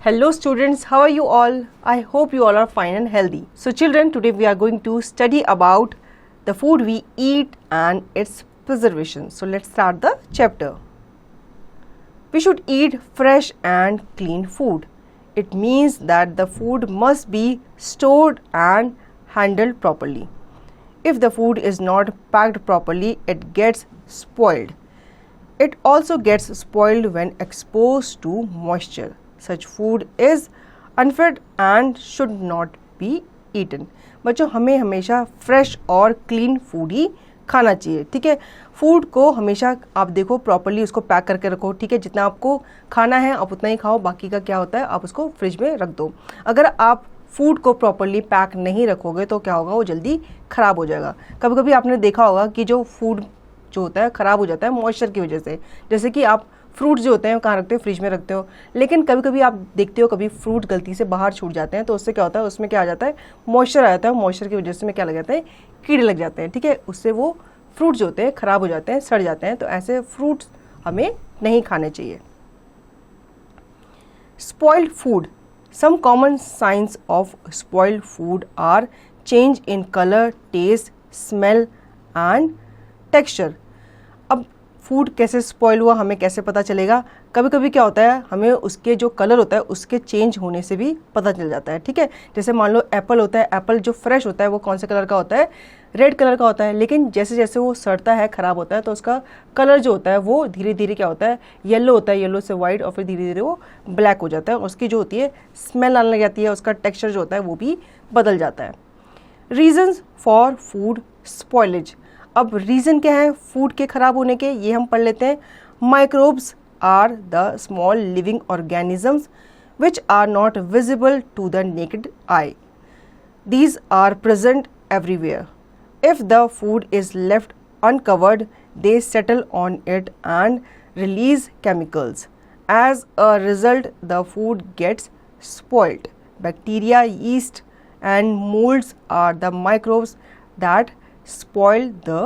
Hello students, how are you all? I hope you all are fine and healthy. So children, today we are going to study about the food we eat and its preservation. So let's start the chapter. We should eat fresh and clean food. It means that the food must be stored and handled properly. If the food is not packed properly, it gets spoiled. It also gets spoiled when exposed to moisture. Such food is unfit and should not be eaten. बच्चों हमें हमेशा fresh और clean food ही खाना चाहिए. ठीक है, food को हमेशा आप देखो प्रॉपर्ली उसको पैक करके रखो. ठीक है, जितना आपको खाना है आप उतना ही खाओ, बाकी का क्या होता है आप उसको फ्रिज में रख दो. अगर आप फूड को प्रॉपर्ली पैक नहीं रखोगे तो क्या होगा, वो जल्दी ख़राब हो जाएगा. कभी कभी आपने देखा होगा कि जो फूड जो होता है ख़राब हो जाता है मॉइस्चर की वजह से. जैसे कि आप फ्रूट जो होते हैं कहाँ रखते हो, फ्रिज में रखते हो, लेकिन कभी कभी आप देखते हो कभी फ्रूट गलती से बाहर छूट जाते हैं तो उससे क्या होता है, उसमें क्या आ जाता है, मॉइस्चर आ जाता है. मॉइस्चर की वजह से में क्या लग जाता है, कीड़े लग जाते हैं. ठीक है, उससे वो फ्रूट जो होते हैं ख़राब हो जाते हैं, सड़ जाते हैं. तो ऐसे फ्रूट्स हमें नहीं खाने चाहिए. Spoiled food. Some common signs of spoiled food are change in colour, taste, smell and texture. अब फूड कैसे स्पॉइल हुआ हमें कैसे पता चलेगा? कभी कभी क्या होता है, हमें उसके जो कलर होता है उसके चेंज होने से भी पता चल जाता है. ठीक है, जैसे मान लो एप्पल होता है, एप्पल जो फ्रेश होता है वो कौन से कलर का होता है, रेड कलर का होता है. लेकिन जैसे जैसे वो सड़ता है, ख़राब होता है, तो उसका कलर जो होता है वो धीरे धीरे क्या होता है, येलो होता है, येलो से वाइट और फिर धीरे धीरे वो ब्लैक हो जाता है. उसकी जो होती है स्मेल आने लग जाती है, उसका टेक्स्चर जो होता है वो भी बदल जाता है. Reasons for food spoilage. अब रीज़न क्या है फूड के ख़राब होने के, ये हम पढ़ लेते हैं. Microbes are the small living organisms which are not visible to the naked eye. These are present everywhere. If the food is left uncovered, they settle on it and release chemicals. As a result, the food gets spoiled. Bacteria, yeast, and molds are the microbes that spoil the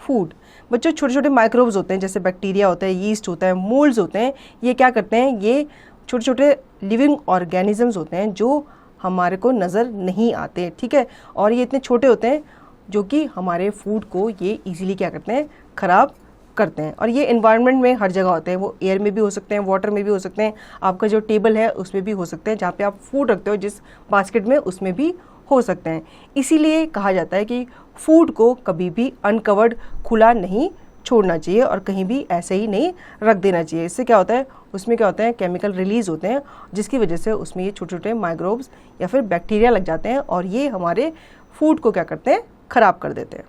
food. बच्चों छोटे छोटे microbes होते हैं, जैसे bacteria होता है, yeast होता है, मोल्ड्स होते हैं. ये क्या करते हैं, ये छोटे छोटे लिविंग ऑर्गेनिजम्स होते हैं जो हमारे को नज़र नहीं आते. ठीक है, और ये इतने छोटे होते हैं जो कि हमारे फूड को ये इजीली क्या करते हैं, ख़राब करते हैं. और ये इन्वायरमेंट में हर जगह होते हैं. वो एयर में भी हो सकते हैं, वाटर में भी हो सकते हैं, आपका जो टेबल है उसमें भी हो सकते हैं, जहाँ पे आप फूड रखते हो जिस बास्केट में उसमें भी हो सकते हैं. इसीलिए कहा जाता है कि फूड को कभी भी अनकवर्ड खुला नहीं छोड़ना चाहिए और कहीं भी ऐसे ही नहीं रख देना चाहिए. इससे क्या होता है, उसमें क्या होता है, केमिकल रिलीज़ होते हैं जिसकी वजह से उसमें ये छोटे छोटे माइक्रोब्स या फिर बैक्टीरिया लग जाते हैं और ये हमारे फूड को क्या करते हैं, ख़राब कर देते हैं.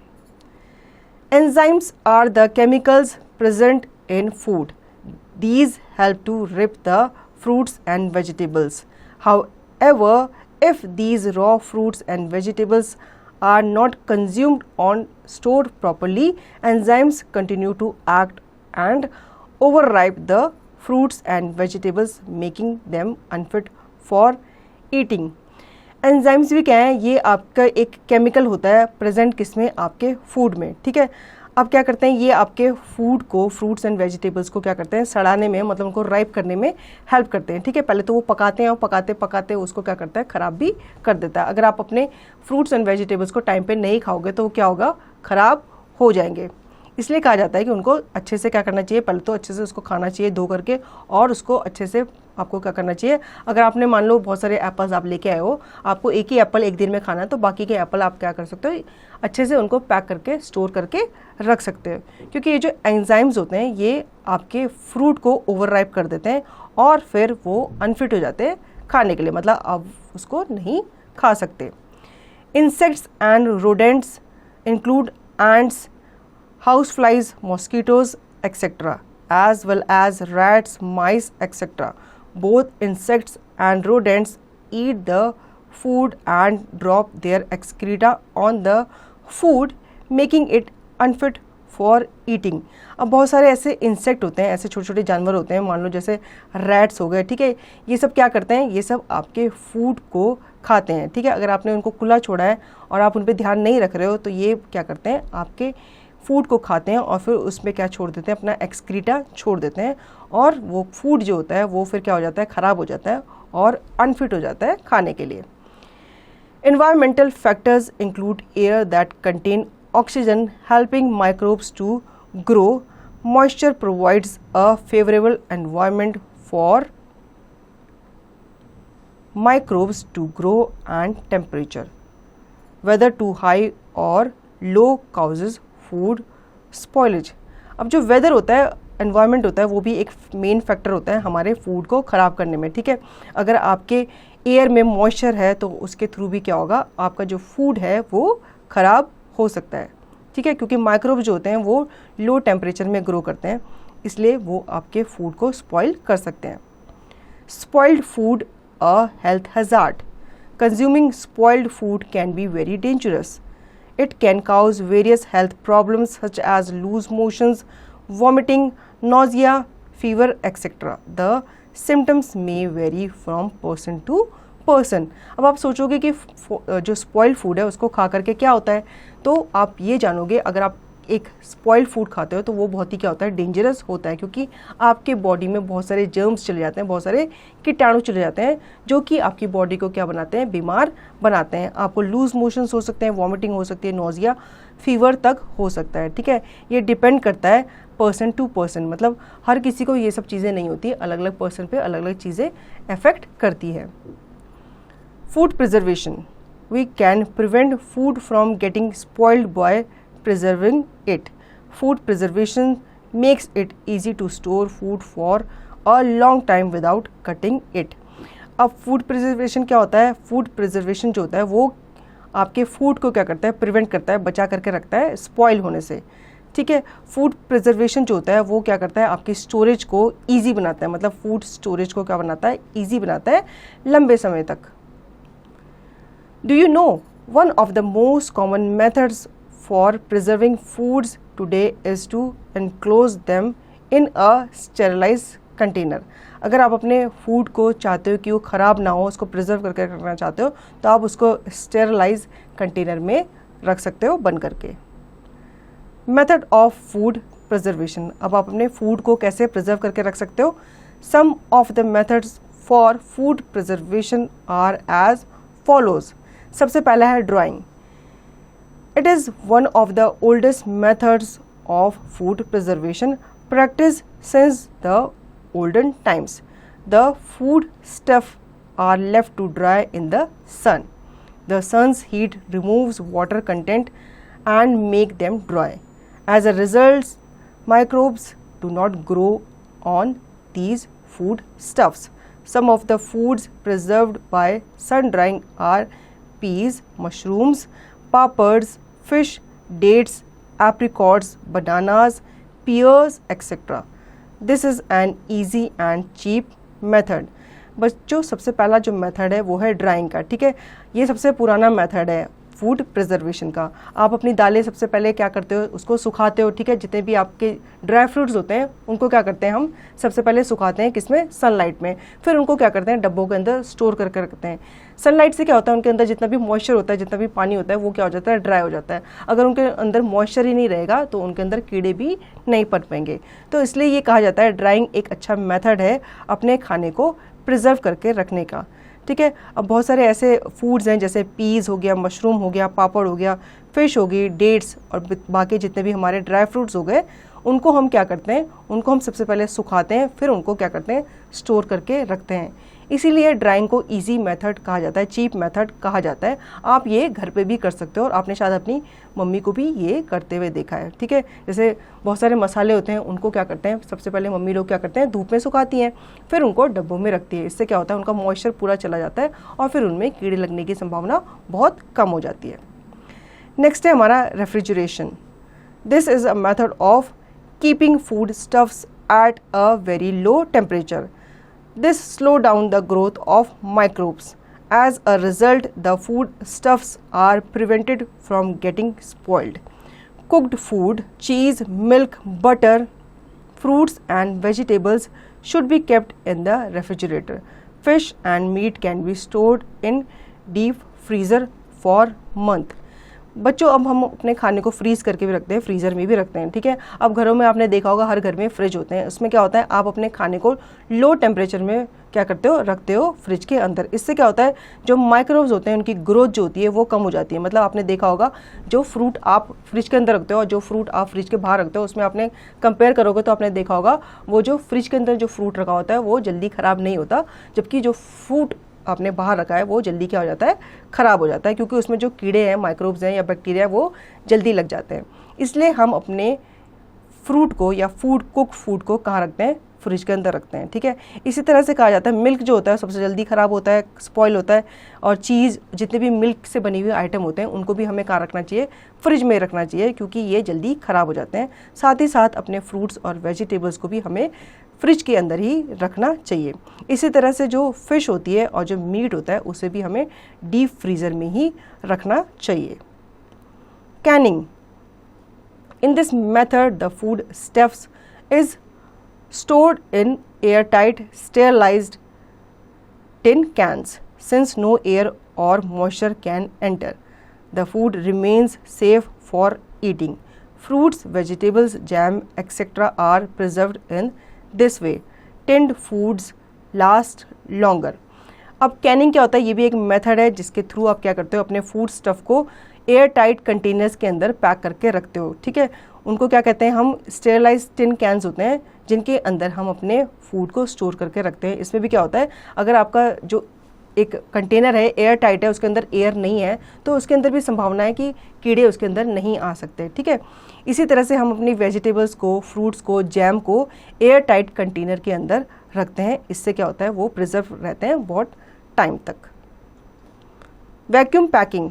Enzymes are the chemicals present in food. These help to ripe the fruits and vegetables. However, if these raw fruits and vegetables are not consumed or stored properly, enzymes continue to act and override the fruits and vegetables, making them unfit for eating. Enzymes भी क्या है, ये आपका एक chemical होता है present किसमें, आपके फूड में. ठीक है, अब क्या करते हैं, ये आपके फूड को, फ्रूट्स एंड वेजिटेबल्स को क्या करते हैं, सड़ाने में, मतलब उनको राइप करने में हेल्प करते हैं. ठीक है, पहले तो वो पकाते हैं और पकाते पकाते उसको क्या करता है, ख़राब भी कर देता है. अगर आप अपने फ्रूट्स एंड वेजिटेबल्स को टाइम पे नहीं खाओगे तो वो क्या होगा, ख़राब हो जाएंगे. इसलिए कहा जाता है कि उनको अच्छे से क्या करना चाहिए, पहले तो अच्छे से उसको खाना चाहिए धो करके, और उसको अच्छे से आपको क्या करना चाहिए. अगर आपने मान लो बहुत सारे एप्पल्स आप लेके आए हो, आपको एक ही एप्पल एक दिन में खाना है, तो बाकी के एप्पल आप क्या कर सकते हो, अच्छे से उनको पैक करके स्टोर करके रख सकते हो. क्योंकि ये जो एंजाइम्स होते हैं ये आपके फ्रूट को ओवरराइप कर देते हैं और फिर वो अनफिट हो जाते हैं खाने के लिए, मतलब आप उसको नहीं खा सकते. Insects and rodents include ants, house flies, mosquitoes, etc., as well as rats, mice, etc. Both insects and rodents eat the food and drop their excreta on the food, making it unfit for eating. अब बहुत सारे ऐसे insect होते हैं, ऐसे छोटे छोटे जानवर होते हैं, मान लो जैसे रैट्स हो गए. ठीक है, ये सब क्या करते हैं, ये सब आपके फूड को खाते हैं. ठीक है, अगर आपने उनको खुला छोड़ा है और आप उन पर ध्यान नहीं रख रहे हो तो ये क्या करते हैं, आपके फूड को खाते हैं और फिर उसमें क्या छोड़ देते हैं, अपना एक्सक्रीटा छोड़ देते हैं और वो फूड जो होता है वो फिर क्या हो जाता है, ख़राब हो जाता है और अनफिट हो जाता है खाने के लिए। Environmental factors include air that contain oxygen helping microbes to grow. Moisture provides a favorable environment for microbes to grow and temperature, whether too high or low causes food spoilage. अब जो weather होता है, environment होता है, वो भी एक main factor होता है हमारे फूड को ख़राब करने में, ठीक है। अगर आपके एयर में मॉइस्चर है तो उसके थ्रू भी क्या होगा, आपका जो फूड है वो ख़राब हो सकता है, ठीक है, क्योंकि माइक्रोब जो होते हैं वो लो टेम्परेचर में ग्रो करते हैं, इसलिए वो आपके फूड को स्पॉइल कर सकते हैं। Spoiled food a health hazard. Consuming spoiled food can be very dangerous. It can cause various health problems such as loose motions, vomiting, nausea, fever, etc. The symptoms may vary from person to person. अब आप सोचोगे कि जो spoiled food है उसको खा करके क्या होता है, तो आप ये जानोगे अगर आप एक स्पॉइल्ड फूड खाते हो तो वो बहुत ही क्या होता है, डेंजरस होता है, क्योंकि आपके बॉडी में बहुत सारे जर्म्स चले जाते हैं, बहुत सारे कीटाणु चले जाते हैं जो कि आपकी बॉडी को क्या बनाते हैं, बीमार बनाते हैं। आपको लूज मोशंस हो सकते हैं, वॉमिटिंग हो सकती है, नोजिया, फीवर तक हो सकता है, ठीक है। ये डिपेंड करता है पर्सन टू पर्सन, मतलब हर किसी को ये सब चीज़ें नहीं होती, अलग अलग पर्सन पे अलग अलग चीज़ें अफेक्ट करती है। Food preservation. We can prevent food from getting spoiled by preserving it. Food preservation makes it easy to store food for a long time without cutting it. अब फूड प्रिजर्वेशन क्या होता है, फूड प्रिजर्वेशन जो होता है वो आपके food को क्या करता है, प्रिवेंट करता है, बचा करके रखता है स्पॉइल होने से, ठीक है। फूड प्रिजर्वेशन जो होता है वो क्या करता है, आपकी स्टोरेज को ईजी बनाता है, मतलब फूड स्टोरेज को क्या बनाता है, ईजी बनाता है लंबे समय तक। Do you know one of the most common methods for preserving foods today is to enclose them in a sterilized container. अगर आप अपने फूड को चाहते हो कि वो ख़राब ना हो, उसको प्रिजर्व करके रखना चाहते हो, तो आप उसको स्टेरलाइज कंटेनर में रख सकते हो बंद करके। Method of food preservation. अब आप अपने फूड को कैसे प्रिजर्व करके रख सकते हो। Some of the methods for food preservation are as follows. सबसे पहला है drying. It is one of the oldest methods of food preservation practiced since the olden times. The food stuff are left to dry in the sun. The sun's heat removes water content and make them dry. As a result, microbes do not grow on these food stuffs. Some of the foods preserved by sun drying are peas, mushrooms, papads, fish, dates, apricots, bananas, pears, etc. This is an easy and cheap method. बस जो सबसे पहला जो method है वो है drawing का, ठीक है। ये सबसे पुराना मेथड है फूड प्रिजर्वेशन का। आप अपनी दालें सबसे पहले क्या करते हो, उसको सुखाते हो, ठीक है। जितने भी आपके ड्राई फ्रूट्स होते हैं उनको क्या करते हैं, हम सबसे पहले सुखाते हैं, किसमें, सनलाइट में। फिर उनको क्या करते हैं, डब्बों के अंदर स्टोर करके रखते हैं। सनलाइट से क्या होता है, उनके अंदर जितना भी मॉइस्चर होता है, जितना भी पानी होता है, वो क्या हो जाता है, ड्राई हो जाता है। अगर उनके अंदर मॉइस्चर ही नहीं रहेगा तो उनके अंदर कीड़े भी नहीं पनप पाएंगे। तो इसलिए ये कहा जाता है ड्राइंग एक अच्छा मेथड है अपने खाने को प्रिजर्व करके रखने का, ठीक है। अब बहुत सारे ऐसे फूड्स हैं जैसे पीस हो गया, मशरूम हो गया, पापड़ हो गया, फिश होगी, डेट्स और बाकी जितने भी हमारे ड्राई फ्रूट्स हो गए, उनको हम क्या करते हैं, उनको हम सबसे पहले सुखाते हैं, फिर उनको क्या करते हैं, स्टोर करके रखते हैं। इसीलिए ड्राइंग को इजी मेथड कहा जाता है, चीप मेथड कहा जाता है। आप ये घर पे भी कर सकते हो और आपने शायद अपनी मम्मी को भी ये करते हुए देखा है, ठीक है। जैसे बहुत सारे मसाले होते हैं, उनको क्या करते हैं, सबसे पहले मम्मी लोग क्या करते हैं, धूप में सुखाती हैं, फिर उनको डब्बों में रखती है। इससे क्या होता है, उनका मॉइस्चर पूरा चला जाता है और फिर उनमें कीड़े लगने की संभावना बहुत कम हो जाती है। नेक्स्ट है हमारा refrigeration. This is a method of keeping food stuffs at a very low temperature. This slow down the growth of microbes. As a result, the food stuffs are prevented from getting spoiled. Cooked food, cheese, milk, butter, fruits and vegetables should be kept in the refrigerator. Fish and meat can be stored in deep freezer for months. बच्चों अब हम अपने खाने को fridge करके भी रखते हैं, फ्रीज़र में भी रखते हैं, ठीक है। अब घरों में आपने देखा होगा हर घर में फ्रिज होते हैं, उसमें क्या होता है आप अपने खाने को लो टेम्परेचर में क्या करते हो, रखते हो फ्रिज के अंदर। इससे क्या होता है जो माइक्रोब्स होते हैं उनकी ग्रोथ जो होती है वो कम हो जाती है। मतलब आपने देखा होगा जो फ्रूट आप फ्रिज के अंदर रखते हो और जो फ्रूट आप फ्रिज के बाहर रखते हो उसमें आपने कंपेयर करोगे तो आपने देखा होगा वो जो फ्रिज के अंदर जो फ्रूट रखा होता है वो जल्दी ख़राब नहीं होता, जबकि जो फ्रूट आपने बाहर रखा है वो जल्दी क्या हो जाता है, ख़राब हो जाता है, क्योंकि उसमें जो कीड़े हैं, माइक्रोब्स हैं या बैक्टीरिया वो जल्दी लग जाते हैं। इसलिए हम अपने फ्रूट को या कुक फूड को कहाँ रखते हैं, फ्रिज के अंदर रखते हैं, ठीक है। इसी तरह से कहा जाता है मिल्क जो होता है सबसे जल्दी ख़राब होता है, स्पॉइल होता है, और चीज़ जितने भी मिल्क से बनी हुई आइटम होते हैं उनको भी हमें कहाँ रखना चाहिए, फ्रिज में रखना चाहिए, क्योंकि ये जल्दी ख़राब हो जाते हैं। साथ ही साथ अपने फ्रूट्स और वेजिटेबल्स को भी हमें फ्रिज के अंदर ही रखना चाहिए। इसी तरह से जो फ़िश होती है और जो मीट होता है उसे भी हमें डीप फ्रीज़र में ही रखना चाहिए। Canning, in this method the food stuffs is stored in airtight sterilized tin cans. Since no air or moisture can enter, the food remains safe for eating. Fruits, vegetables, jam, etc. are preserved in this way. Tinned foods last longer. अब Canning क्या होता है, ये भी एक method है जिसके through आप क्या करते हो, अपने फूड स्टफ़ को एयर टाइट कंटेनर्स के अंदर पैक करके रखते हो, ठीक है। उनको क्या कहते हैं हम, स्टेरलाइज टिन कैंस होते हैं जिनके अंदर हम अपने फूड को स्टोर करके रखते हैं। इसमें भी क्या होता है, अगर आपका जो एक कंटेनर है एयर टाइट है, उसके अंदर एयर नहीं है, तो उसके अंदर भी संभावना है कि कीड़े उसके अंदर नहीं आ सकते, ठीक है। इसी तरह से हम अपनी वेजिटेबल्स को, फ्रूट्स को, जैम को एयर टाइट कंटेनर के अंदर रखते हैं। इससे क्या होता है वो प्रिजर्व रहते हैं बहुत टाइम तक। Vacuum packing,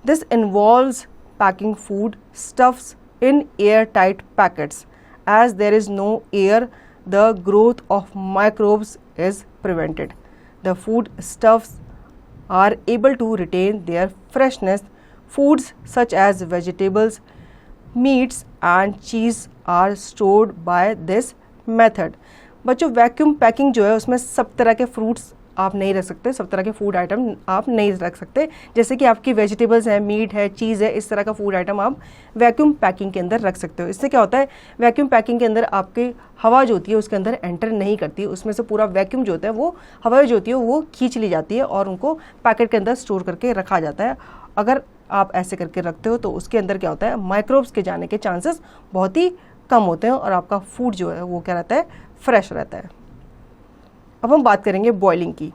this involves packing food stuffs in airtight packets. As there is no air, the growth of microbes is prevented. The food stuffs are able to retain their freshness. Foods such as vegetables, meats and cheese are stored by this method. बच्चों vacuum packing जो है उसमें सब तरह के fruits आप नहीं रख सकते, सब तरह के फूड आइटम आप नहीं रख सकते। जैसे कि आपकी वेजिटेबल्स है, मीट है, चीज़ है, इस तरह का फूड आइटम आप वैक्यूम पैकिंग के अंदर रख सकते हो। इससे क्या होता है, वैक्यूम पैकिंग के अंदर आपकी हवा जो होती है उसके अंदर एंटर नहीं करती, उसमें से पूरा वैक्यूम जो होता है वो हवा जो होती है वो खींच ली जाती है और उनको पैकेट के अंदर स्टोर करके रखा जाता है। अगर आप ऐसे करके रखते हो तो उसके अंदर क्या होता है, माइक्रोब्स के जाने के चांसेस बहुत ही कम होते हैं और आपका फूड जो है वो क्या रहता है, फ्रेश रहता है। अब हम बात करेंगे बॉइलिंग की।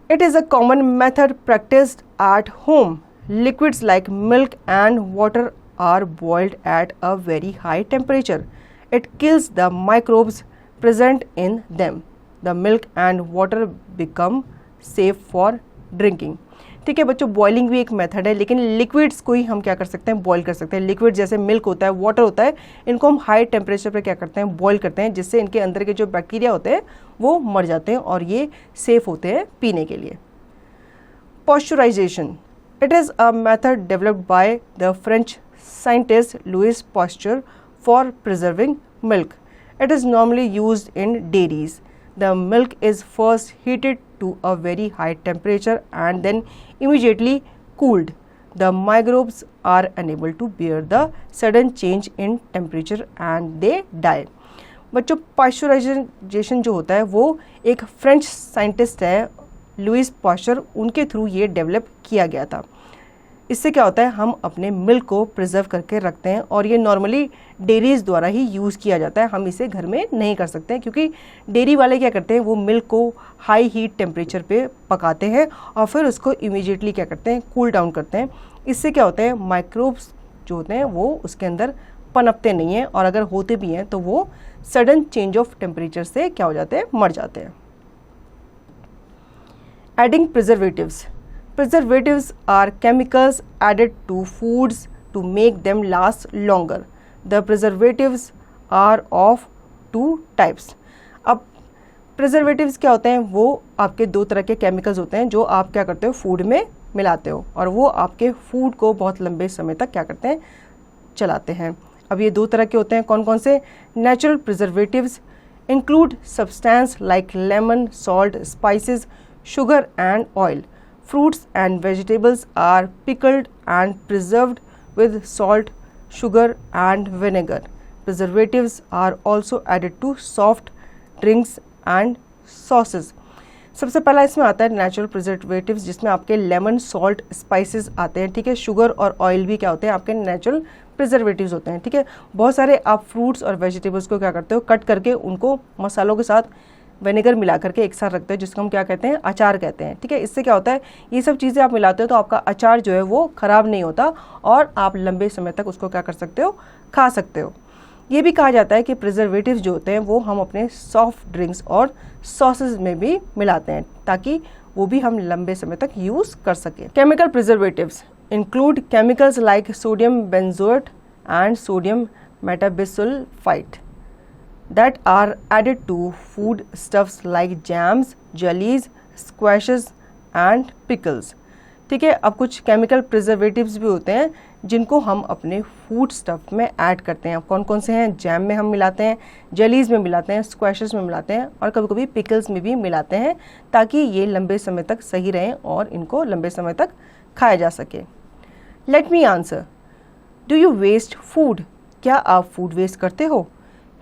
It is a common method practiced at home. Liquids like milk and water are boiled at a very high temperature. It kills the microbes present in them. The milk and water become safe for drinking. ठीक है बच्चों, boiling भी एक method है, लेकिन liquids को ही हम क्या कर सकते हैं, बॉईल कर सकते हैं। लिक्विड जैसे मिल्क होता है, वाटर होता है, इनको हम हाई टेम्परेचर पे क्या करते हैं, बॉईल करते हैं, जिससे इनके अंदर के जो बैक्टीरिया होते हैं वो मर जाते हैं और ये सेफ होते हैं पीने के लिए। Pasteurization, it is a method developed by the French scientist Louis Pasteur for preserving milk. It is normally used in dairies. The milk is first heated to a very high temperature and then immediately cooled. The microbes are unable to bear the sudden change in temperature and they die. बच्चों pasteurisation जो होता है वो एक French scientist है Louis Pasteur, उनके through ये develop किया गया था। इससे क्या होता है, हम अपने मिल्क को प्रिजर्व करके रखते हैं और ये नॉर्मली डेयरीज़ द्वारा ही यूज़ किया जाता है। हम इसे घर में नहीं कर सकते हैं क्योंकि डेयरी वाले क्या करते हैं, वो मिल्क को हाई हीट टेम्परेचर पे पकाते हैं और फिर उसको इमीडिएटली क्या करते हैं, कूल डाउन करते हैं। इससे क्या होता है, माइक्रोब्स जो होते हैं वो उसके अंदर पनपते नहीं हैं और अगर होते भी हैं तो वो सडन चेंज ऑफ टेम्परेचर से क्या हो जाते हैं, मर जाते हैं। Adding preservatives, preservatives are chemicals added to foods to make them last longer. The preservatives are of two types. अब preservatives क्या होते हैं, वो आपके दो तरह के केमिकल्स होते हैं जो आप क्या करते हो, फूड में मिलाते हो और वो आपके फूड को बहुत लंबे समय तक क्या करते हैं, चलाते हैं। अब ये दो तरह के होते हैं, कौन कौन से? Natural preservatives include substance like lemon, salt, spices, sugar and oil. Fruits and vegetables are pickled and preserved with salt, sugar and vinegar. Preservatives are also added to soft drinks and sauces. सबसे पहला इसमें आता है natural preservatives, जिसमें आपके lemon, salt, spices आते हैं, ठीक है। शुगर और ऑयल भी क्या होते हैं, आपके नेचुरल प्रिजर्वेटिव्स होते हैं, ठीक है। बहुत सारे आप फ्रूट्स और वेजिटेबल्स को क्या करते हो, कट करके उनको मसालों के साथ विनेगर मिला करके एक साथ रखते हैं, जिसको हम क्या कहते हैं, अचार कहते हैं, ठीक है। इससे क्या होता है, ये सब चीज़ें आप मिलाते हो तो आपका अचार जो है वो ख़राब नहीं होता और आप लंबे समय तक उसको क्या कर सकते हो, खा सकते हो। ये भी कहा जाता है कि प्रिजर्वेटिव्स जो होते हैं वो हम अपने सॉफ्ट ड्रिंक्स और सॉसेज में भी मिलाते हैं, ताकि वो भी हम लंबे समय तक यूज़ कर सकें। Chemical preservatives include chemicals like sodium benzoate and sodium metabisulfite that are added to food stuffs like jams, jellies, squashes and pickles. ठीक है। अब कुछ केमिकल प्रिजर्वेटिव्स भी होते हैं जिनको हम अपने फूड स्टफ में ऐड करते हैं। कौन कौन से हैं, जैम में हम मिलाते हैं, जेलीज में मिलाते हैं, स्क्वैशेस में मिलाते हैं और कभी कभी पिकल्स में भी मिलाते हैं, ताकि ये लंबे समय तक सही रहें और इनको लंबे समय तक खाया जा सके। Let me answer, do you waste food? क्या आप फूड वेस्ट करते हो?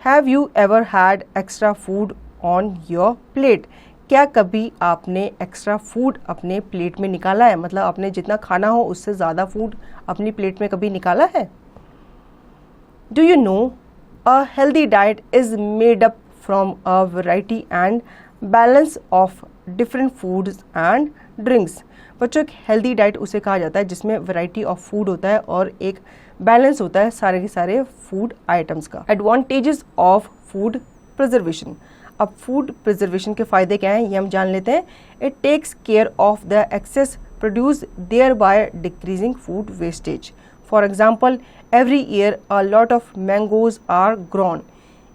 Have you ever had extra food on your plate? क्या कभी आपने एक्स्ट्रा फूड अपने प्लेट में निकाला है, मतलब आपने जितना खाना हो उससे ज़्यादा फूड अपनी प्लेट में कभी निकाला है? Do you know a healthy diet is made up from a variety and balance of different foods and drinks. बच्चों, एक हेल्दी डाइट उसे कहा जाता है जिसमें वैरायटी ऑफ फूड होता है और एक बैलेंस होता है सारे के सारे फूड आइटम्स का। Advantages of food preservation. अब फूड प्रिजर्वेशन के फ़ायदे क्या हैं ये हम जान लेते हैं। It takes care of the excess produce thereby decreasing food wastage. For example, every year a lot of mangoes are grown.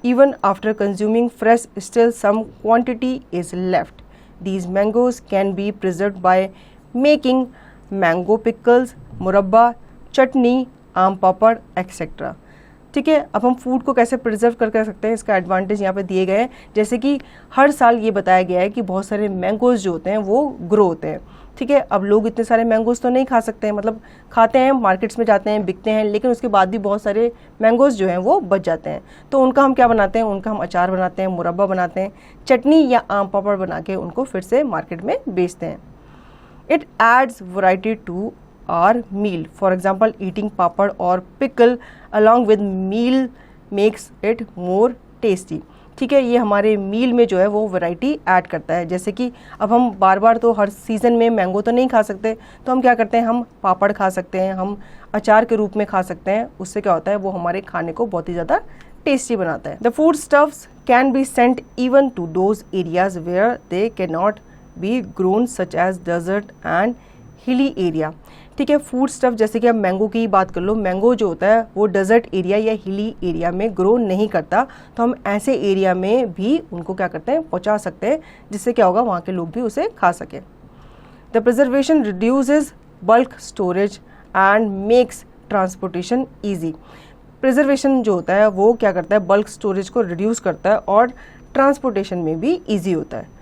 Even after consuming fresh, still some quantity is left. These mangoes can be preserved by making mango pickles, मुरब्बा, चटनी, आम पापड़ etcetera. ठीक है। अब हम food को कैसे preserve कर सकते हैं, इसका एडवांटेज यहाँ पे दिए गए हैं। जैसे कि हर साल ये बताया गया है कि बहुत सारे मैंगोज जो होते हैं वो ग्रो होते हैं। ठीक है। अब लोग इतने सारे मैंगोज तो नहीं खा सकते हैं, मतलब खाते हैं, मार्केट्स में जाते हैं, बिकते हैं, लेकिन उसके बाद भी बहुत सारे मैंगोज जो हैं वो बच जाते हैं। तो उनका हम क्या बनाते हैं, उनका हम अचार बनाते हैं, मुरब्बा बनाते हैं, चटनी या आम पापड़ बना के उनको फिर से मार्केट में बेचते हैं। It adds variety to our meal. For example, eating papad और pickle along with meal makes it more tasty. ठीक है। ये हमारे मील में जो है वो वैरायटी ऐड करता है। जैसे कि अब हम बार बार तो हर सीज़न में मैंगो तो नहीं खा सकते, तो हम क्या करते हैं, हम पापड़ खा सकते हैं, हम अचार के रूप में खा सकते हैं। उससे क्या होता है, वो हमारे खाने को बहुत ही ज़्यादा टेस्टी बनाता है। The food stuffs can be sent even to those areas where they can not be grown such as desert and hilly area. ठीक है। फूड स्टफ, जैसे कि अब मैंगो की बात कर लो, मैंगो जो होता है वो डेजर्ट एरिया या हिली एरिया में ग्रो नहीं करता, तो हम ऐसे एरिया में भी उनको क्या करते हैं, पहुंचा सकते हैं, जिससे क्या होगा, वहाँ के लोग भी उसे खा सकें। The preservation reduces bulk storage and makes transportation easy. Preservation जो होता है वो क्या करता है, बल्क स्टोरेज को रिड्यूस करता है और ट्रांसपोर्टेशन में भी ईजी होता है।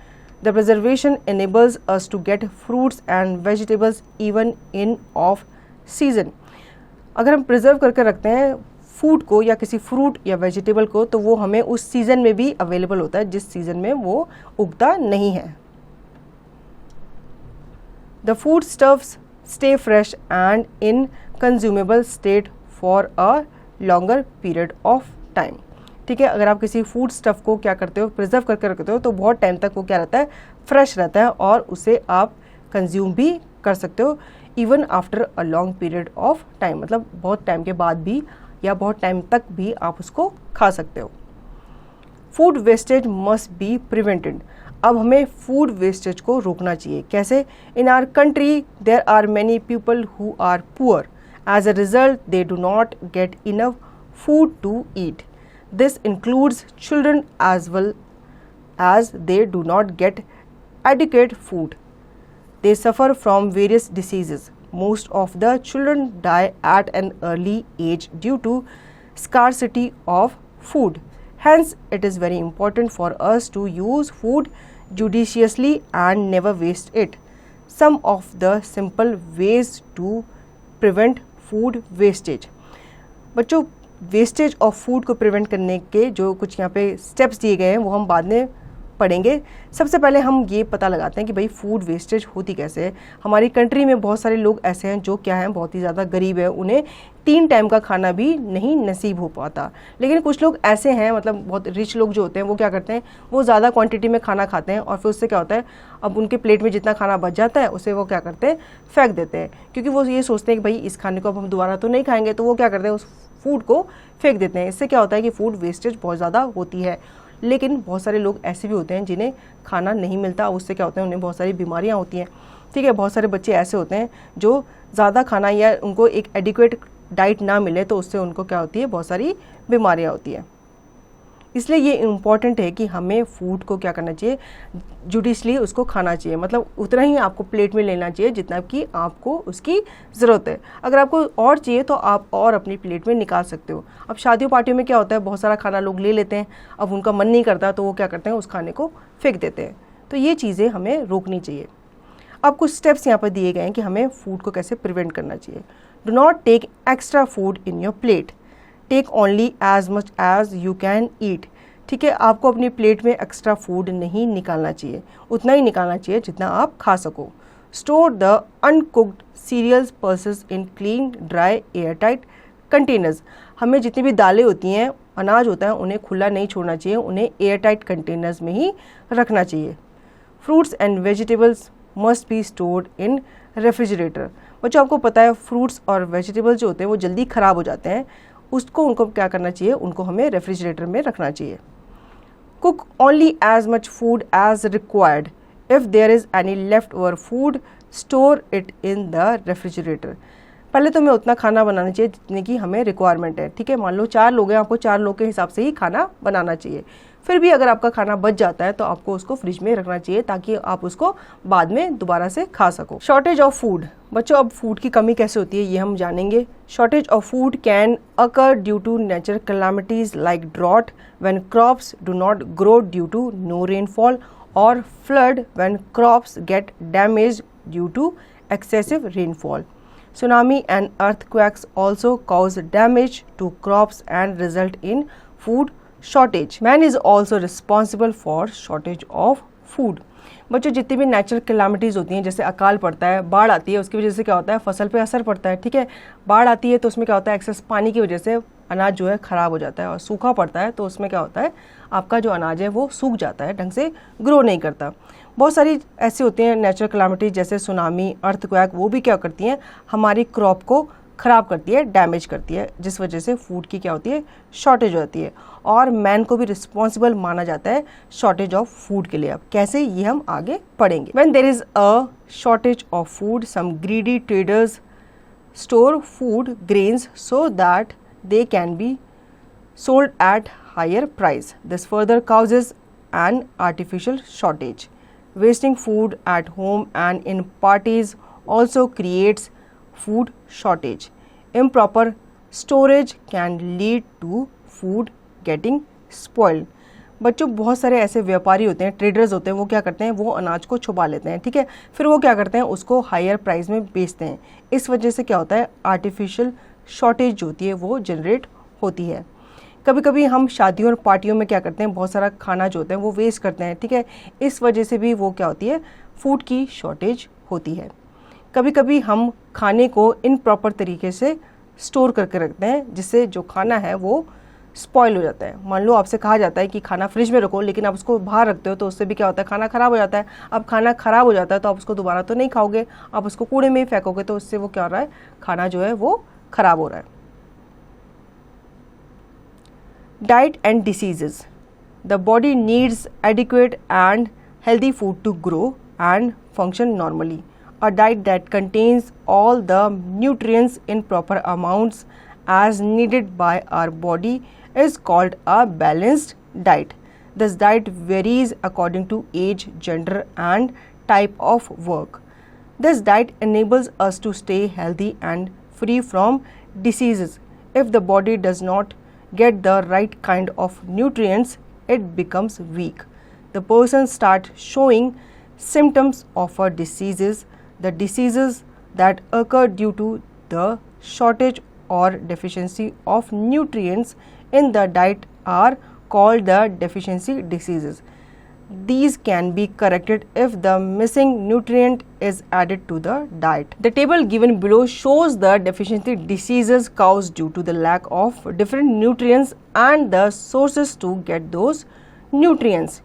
The preservation enables us to get fruits and vegetables even in off season. अगर हम प्रिजर्व करके रखते हैं फूड को या किसी फ्रूट या वेजिटेबल को, तो वो हमें उस सीज़न में भी अवेलेबल होता है जिस सीज़न में वो उगता नहीं है। The food stuffs stay fresh and in consumable state for a longer period of time. ठीक है। अगर आप किसी फूड स्टफ को क्या करते हो, प्रिजर्व करके रखते हो, तो बहुत टाइम तक वो क्या रहता है, फ्रेश रहता है और उसे आप कंज्यूम भी कर सकते हो even after a long period of time, मतलब बहुत टाइम के बाद भी या बहुत टाइम तक भी आप उसको खा सकते हो। Food wastage must be prevented. अब हमें फूड वेस्टेज को रोकना चाहिए। कैसे? In our country there are many people who are poor, as a result they do not get enough food to eat. This includes children as well, as they do not get adequate food. They suffer from various diseases. Most of the children die at an early age due to scarcity of food. Hence, it is very important for us to use food judiciously and never waste it. Some of the simple ways to prevent food wastage. बच्चों, wastage of food को prevent करने के जो कुछ यहाँ पे steps दिए गए हैं वो हम बाद में पढ़ेंगे। सबसे पहले हम ये पता लगाते हैं कि भाई फूड वेस्टेज होती कैसे है। हमारी कंट्री में बहुत सारे लोग ऐसे हैं जो क्या हैं, बहुत ही ज़्यादा गरीब है, उन्हें 3 टाइम का खाना भी नहीं नसीब हो पाता। लेकिन कुछ लोग ऐसे हैं, मतलब बहुत रिच लोग जो होते हैं वो क्या करते हैं, वो ज़्यादा क्वांटिटी में खाना खाते हैं और फिर उससे क्या होता है, अब उनके प्लेट में जितना खाना बच जाता है उसे वो क्या करते हैं, फेंक देते हैं, क्योंकि वो ये सोचते हैं कि भाई इस खाने को अब हम दोबारा तो नहीं खाएंगे, तो वो क्या करते हैं, उस फूड को फेंक देते हैं। इससे क्या होता है कि फूड वेस्टेज बहुत ज़्यादा होती है। लेकिन बहुत सारे लोग ऐसे भी होते हैं जिन्हें खाना नहीं मिलता, उससे क्या होता है, उन्हें बहुत सारी बीमारियां होती हैं। ठीक है, बहुत सारे बच्चे ऐसे होते हैं जो ज़्यादा खाना या उनको एक एडिक्वेट डाइट ना मिले तो उससे उनको क्या होती है, बहुत सारी बीमारियां होती हैं। इसलिए ये इम्पॉर्टेंट है कि हमें फूड को क्या करना चाहिए, जुडिशली उसको खाना चाहिए, मतलब उतना ही आपको प्लेट में लेना चाहिए जितना कि आपको उसकी ज़रूरत है। अगर आपको और चाहिए तो आप और अपनी प्लेट में निकाल सकते हो। अब शादियों पार्टियों में क्या होता है, बहुत सारा खाना लोग ले लेते हैं, अब उनका मन नहीं करता तो वो क्या करते हैं, उस खाने को फेंक देते हैं। तो ये चीज़ें हमें रोकनी चाहिए। अब कुछ स्टेप्स यहाँ पर दिए गए हैं कि हमें फूड को कैसे प्रिवेंट करना चाहिए। Do not take extra food in your plate, take only as much as you can eat. ठीक है, आपको अपनी प्लेट में एक्स्ट्रा फूड नहीं निकालना चाहिए, उतना ही निकालना चाहिए जितना आप खा सको। Store the uncooked serials pulses in clean dry air tight containers. हमें जितनी भी दालें होती हैं, अनाज होता है, उन्हें खुला नहीं छोड़ना चाहिए, उन्हें एयर टाइट कंटेनर्स में ही रखना चाहिए। Fruits and vegetables must be stored in refrigerator. बच्चों, आपको पता है फ्रूट्स और वेजिटेबल्स जो होते हैं वो जल्दी ख़राब हो जाते हैं, उनको क्या करना चाहिए, उनको हमें रेफ्रिजरेटर में रखना चाहिए। Cook only as much food as required, if there is any left over food store it in the refrigerator. पहले तो हमें उतना खाना बनाना चाहिए जितने की हमें रिक्वायरमेंट है। ठीक है, मान लो 4 लोग हैं, आपको 4 लोग के हिसाब से ही खाना बनाना चाहिए। फिर भी अगर आपका खाना बच जाता है तो आपको उसको फ्रिज में रखना चाहिए ताकि आप उसको बाद में दोबारा से खा सको। Shortage of food. बच्चों, अब फूड की कमी कैसे होती है ये हम जानेंगे। Shortage of food can occur due to natural calamities like drought when crops do not grow due to no rainfall, और flood when crops get damage due to excessive rainfall. Tsunami and earthquakes also cause damage to crops and result in food shortage. Man is also responsible for shortage of food. बच्चों, जितनी भी natural calamities होती हैं, जैसे अकाल पड़ता है, बाढ़ आती है, उसकी वजह से क्या होता है, फसल पे असर पड़ता है। ठीक है, बाढ़ आती है तो उसमें क्या होता है, एक्सेस पानी की वजह से अनाज जो है ख़राब हो जाता है, और सूखा पड़ता है तो उसमें क्या होता है, आपका जो अनाज है वो सूख जाता है, ढंग से ग्रो नहीं करता। बहुत सारी ऐसी होती हैं नेचुरल कैलामिटीज, जैसे सुनामी, अर्थक्वेक, वो भी क्या करती हैं, हमारी क्रॉप को ख़राब करती है, डैमेज करती है, जिस वजह से फूड की क्या होती है, शॉर्टेज हो जाती है। और मैन को भी रिस्पॉन्सिबल माना जाता है शॉर्टेज ऑफ फूड के लिए। अब कैसे, ये हम आगे पढ़ेंगे। When there is a shortage of food, some greedy traders store food grains so that they can be sold at higher price. This further causes an artificial shortage. Wasting food at home and in parties also creates food shortage. Improper storage can lead to food getting spoiled. बच्चों, बहुत सारे ऐसे व्यापारी होते हैं, traders होते हैं, वो क्या करते हैं, वो अनाज को छुपा लेते हैं। ठीक है, फिर वो क्या करते हैं, उसको हायर प्राइस में बेचते हैं। इस वजह से क्या होता है, आर्टिफिशियल शॉर्टेज जो होती है वो जनरेट होती है। कभी कभी हम शादियों और पार्टियों में क्या करते हैं, बहुत सारा खाना जो होता है वो वेस्ट करते हैं। ठीक है, इस वजह से भी वो क्या होती है, फूड की शॉर्टेज होती है। कभी कभी हम खाने को इनप्रॉपर तरीके से स्टोर करके रखते हैं, जिससे जो खाना है वो स्पॉइल हो जाता है। मान लो आपसे कहा जाता है कि खाना फ्रिज में रखो, लेकिन आप उसको बाहर रखते हो तो उससे भी क्या होता है, खाना ख़राब हो जाता है। अब खाना ख़राब हो जाता है तो आप उसको दोबारा तो नहीं खाओगे, आप उसको कूड़े में ही फेंकोगे, तो उससे वो क्या हो रहा है, खाना जो है वो खराब हो रहा है। Diet and diseases. The body needs adequate and healthy food to grow and function normally. A diet that contains all the nutrients in proper amounts as needed by our body is called a balanced diet. This diet varies according to age, gender, and type of work. This diet enables us to stay healthy and free from diseases. If the body does not get the right kind of nutrients, it becomes weak. The person starts showing symptoms of a diseases The diseases that occur due to the shortage or deficiency of nutrients in the diet are called the deficiency diseases. These can be corrected if the missing nutrient is added to the diet. The table given below shows the deficiency diseases caused due to the lack of different nutrients and the sources to get those nutrients.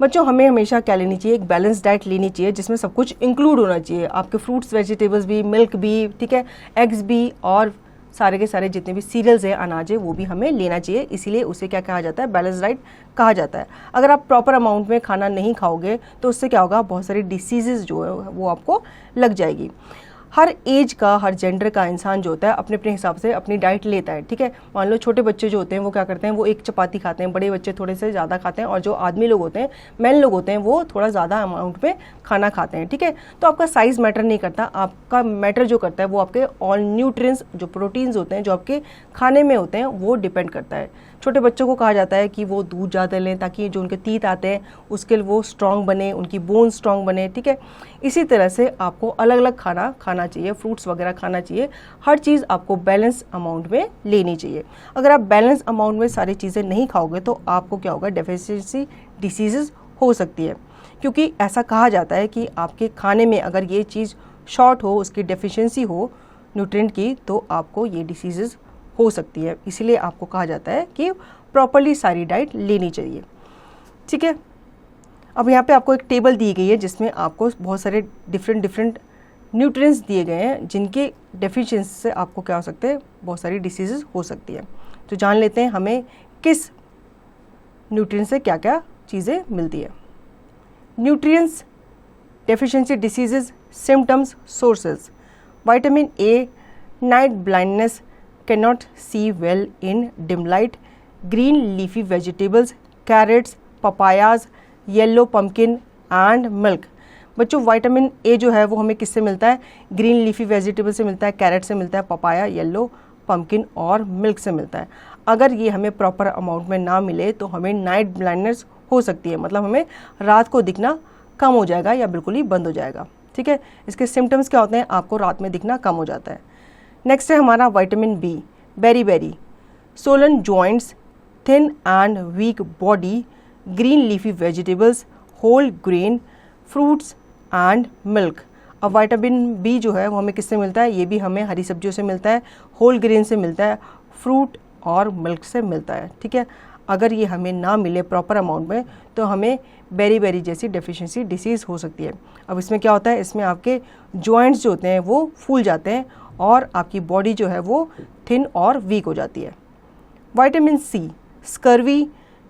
बच्चों हमें हमेशा क्या लेनी चाहिए, एक balance diet लेनी चाहिए जिसमें सब कुछ इंक्लूड होना चाहिए, आपके फ्रूट्स वेजिटेबल्स भी, मिल्क भी, ठीक है, एग्स भी, और सारे के सारे जितने भी सीरियल्स हैं, अनाज है, वो भी हमें लेना चाहिए. इसीलिए उसे क्या कहा जाता है, बैलेंस डाइट कहा जाता है. अगर आप प्रॉपर अमाउंट में खाना नहीं खाओगे तो उससे क्या होगा, बहुत सारी डिसीजेज जो है वो आपको लग जाएगी. हर एज का, हर जेंडर का इंसान जो होता है अपने अपने हिसाब से अपनी डाइट लेता है, ठीक है. मान लो छोटे बच्चे जो होते हैं वो क्या करते हैं, वो एक चपाती खाते हैं, बड़े बच्चे थोड़े से ज़्यादा खाते हैं, और जो आदमी लोग होते हैं, मैन लोग होते हैं, वो थोड़ा ज़्यादा अमाउंट में खाना खाते हैं, ठीक है. तो आपका साइज़ मैटर नहीं करता, आपका मैटर जो करता है वो आपके ऑल न्यूट्रिएंट्स, जो प्रोटीन्स होते हैं जो आपके खाने में होते हैं, वो डिपेंड करता है. छोटे बच्चों को कहा जाता है कि वो दूध ज़्यादा लें ताकि जो उनके टीथ आते हैं उसके लिए वो स्ट्रॉन्ग बने, उनकी बोन स्ट्रॉन्ग बने, ठीक है. इसी तरह से आपको अलग अलग खाना खाना चाहिए, फ्रूट्स वगैरह खाना चाहिए, हर चीज़ आपको बैलेंस अमाउंट में लेनी चाहिए. अगर आप बैलेंस अमाउंट में सारी चीज़ें नहीं खाओगे तो आपको क्या होगा, डेफिशिएंसी डिसीज़ेज हो सकती है. क्योंकि ऐसा कहा जाता है कि आपके खाने में अगर ये चीज़ शॉर्ट हो, उसकी डेफिशिएंसी हो न्यूट्रिएंट की, तो आपको ये डिसीज़ेज हो सकती है. इसीलिए आपको कहा जाता है कि प्रॉपर्ली सारी डाइट लेनी चाहिए, ठीक है. अब यहाँ पे आपको एक टेबल दी गई है जिसमें आपको बहुत सारे डिफरेंट न्यूट्रिएंट्स दिए गए हैं जिनके डेफिशिएंसी से आपको क्या हो सकते हैं, बहुत सारी डिसीजेज हो सकती है. तो जान लेते हैं हमें किस न्यूट्रिएंट से क्या क्या चीज़ें मिलती है. Nutrients, deficiency diseases, symptoms, sources. Vitamin A, night blindness, cannot see well in dim light. Green leafy vegetables, carrots, papayas, yellow pumpkin and milk. बच्चों विटामिन ए जो है वो हमें किससे मिलता है, ग्रीन लीफी वेजिटेबल से मिलता है, कैरेट से मिलता है, पपाया, येलो पम्पकिन और मिल्क से मिलता है. अगर ये हमें प्रॉपर अमाउंट में ना मिले तो हमें नाइट ब्लाइंडनेस हो सकती है, मतलब हमें रात को दिखना कम हो जाएगा या बिल्कुल ही बंद हो जाएगा, ठीक है. इसके सिम्टम्स क्या होते हैं, आपको रात में दिखना कम हो जाता है. नेक्स्ट है हमारा vitamin B, beri, swollen joints, thin and weak body, green leafy vegetables, whole grain, fruits and milk. अब विटामिन बी जो है वो हमें किससे मिलता है, ये भी हमें हरी सब्जियों से मिलता है, होल ग्रेन से मिलता है, फ्रूट और मिल्क से मिलता है, ठीक है. अगर ये हमें ना मिले प्रॉपर अमाउंट में तो हमें बेरी जैसी डेफिशिएंसी डिसीज़ हो सकती है. अब इसमें क्या होता है, इसमें आपके जॉइंट्स जो होते हैं वो फूल जाते हैं और आपकी बॉडी जो है वो थिन और वीक हो जाती है. Vitamin C, scurvy,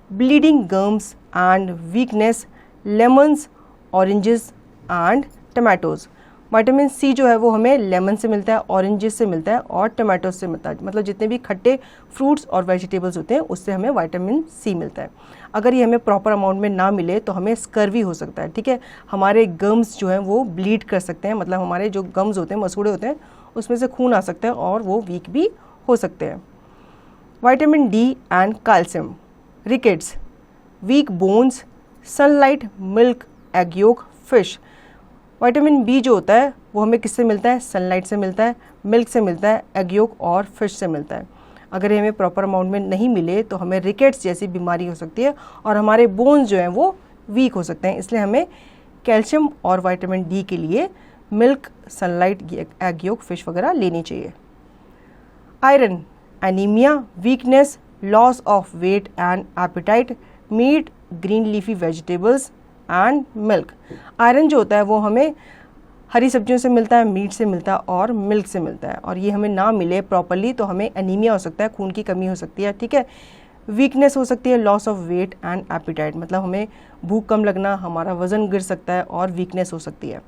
bleeding gums and weakness, lemons, oranges and tomatoes. Vitamin C जो है वो हमें लेमन से मिलता है, ऑरेंजेस से मिलता है और टमाटोज से मिलता है, मतलब जितने भी खट्टे फ्रूट्स और वेजिटेबल्स होते हैं उससे हमें विटामिन सी मिलता है. अगर ये हमें प्रॉपर अमाउंट में ना मिले तो हमें स्कर्वी हो सकता है, ठीक है. हमारे गम्स जो हैं वो ब्लीड कर सकते हैं, मतलब हमारे जो गम्स होते हैं, मसूड़े होते हैं, उसमें से खून आ सकता है और वो वीक भी हो सकते हैं. Vitamin D and calcium, rickets, weak bones, sunlight, milk, egg yolk, fish. Vitamin B जो होता है वो हमें किससे मिलता है, सनलाइट से मिलता है, मिल्क से मिलता है, एग योक और फिश से मिलता है. अगर ये हमें प्रॉपर अमाउंट में नहीं मिले तो हमें रिकेट्स जैसी बीमारी हो सकती है और हमारे बोन्स जो हैं वो वीक हो सकते हैं. इसलिए हमें कैल्शियम और विटामिन डी के लिए milk, sunlight, egg yolk, fish वगैरह लेनी चाहिए. Iron, anaemia, weakness, loss of weight and appetite, meat, green leafy vegetables and milk. Iron जो होता है वो हमें हरी सब्जियों से मिलता है, मीट से मिलता है और मिल्क से मिलता है. और ये हमें ना मिले प्रॉपरली तो हमें एनीमिया हो सकता है, खून की कमी हो सकती है, ठीक है. वीकनेस हो सकती है, loss of weight and appetite, मतलब हमें भूख कम लगना, हमारा वज़न गिर सकता है और वीकनेस हो सकती है.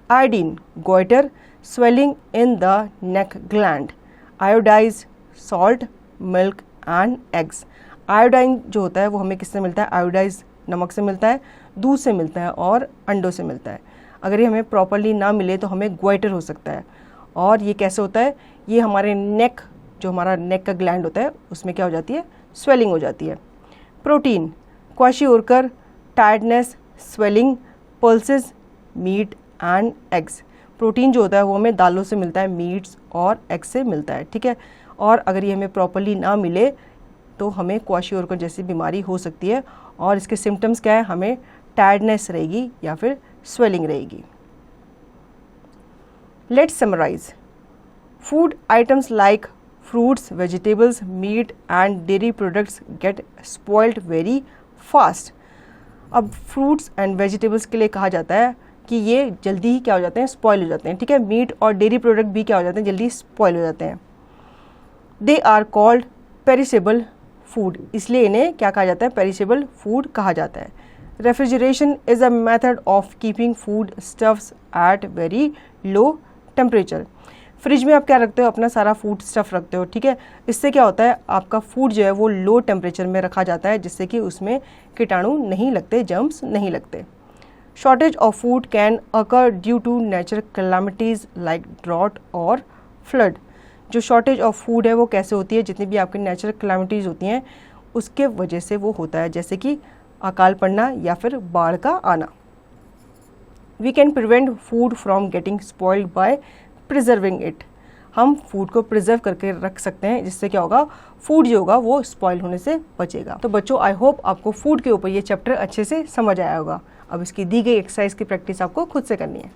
Iodine, goitre, swelling in the neck gland, iodise, salt, milk and eggs. Iodine जो होता है वो हमें किससे मिलता है, आयोडाइज नमक से मिलता है, दूध से मिलता है और अंडों से मिलता है. अगर ये हमें प्रॉपरली ना मिले तो हमें ग्वाइटर हो सकता है. और ये कैसे होता है, ये हमारे नेक, जो हमारा नेक का ग्लैंड होता है उसमें क्या हो जाती है, स्वेलिंग हो जाती है. Protein, kwashiorkor, tiredness, swelling, pulses, meat and eggs. Protein जो होता है वो हमें दालों से मिलता है, मीट्स और एग से मिलता है, ठीक है। और अगर ये हमें प्रॉपरली ना मिले तो हमें क्वाशियोरकर जैसी बीमारी हो सकती है, और इसके सिम्टम्स क्या है, हमें टायर्डनेस रहेगी या फिर स्वेलिंग रहेगी। Let's summarise. Food items like fruits, vegetables, meat and dairy products get spoiled very fast। अब fruits and vegetables के लिए कहा जाता है कि ये जल्दी ही क्या हो जाते हैं, स्पॉइल हो जाते हैं, ठीक है। मीट और डेयरी प्रोडक्ट भी क्या हो जाते हैं, जल्दी स्पॉइल हो जाते हैं। They are called perishable food, इसलिए इन्हें क्या कहा जाता है, पेरिसेबल फूड कहा जाता है। Refrigeration is a method of keeping food stuffs at very low temperature. Fridge में आप क्या रखते हो, अपना सारा फूड स्टफ़ रखते हो, ठीक है। इससे क्या होता है, आपका फूड जो है वो लो टेम्परेचर में रखा जाता है, जिससे कि उसमें कीटाणु नहीं लगते, जर्म्स नहीं लगते। Shortage of food can occur due to natural calamities like drought और फ्लड। जो शॉर्टेज ऑफ फूड है वो कैसे होती है, जितनी भी आपकी नेचुरल कैलामिटीज़ होती हैं उसके वजह से वो होता है, जैसे कि अकाल पड़ना या फिर बाढ़ का आना। We can prevent food from getting spoiled by preserving it. हम फूड को प्रिजर्व करके रख सकते हैं, जिससे क्या होगा, फूड जो होगा वो स्पॉइल होने से बचेगा। तो बच्चों, आई होप आपको फूड के ऊपर ये चैप्टर अच्छे से समझ आया होगा। अब इसकी दी गई एक्सरसाइज की प्रैक्टिस आपको खुद से करनी है।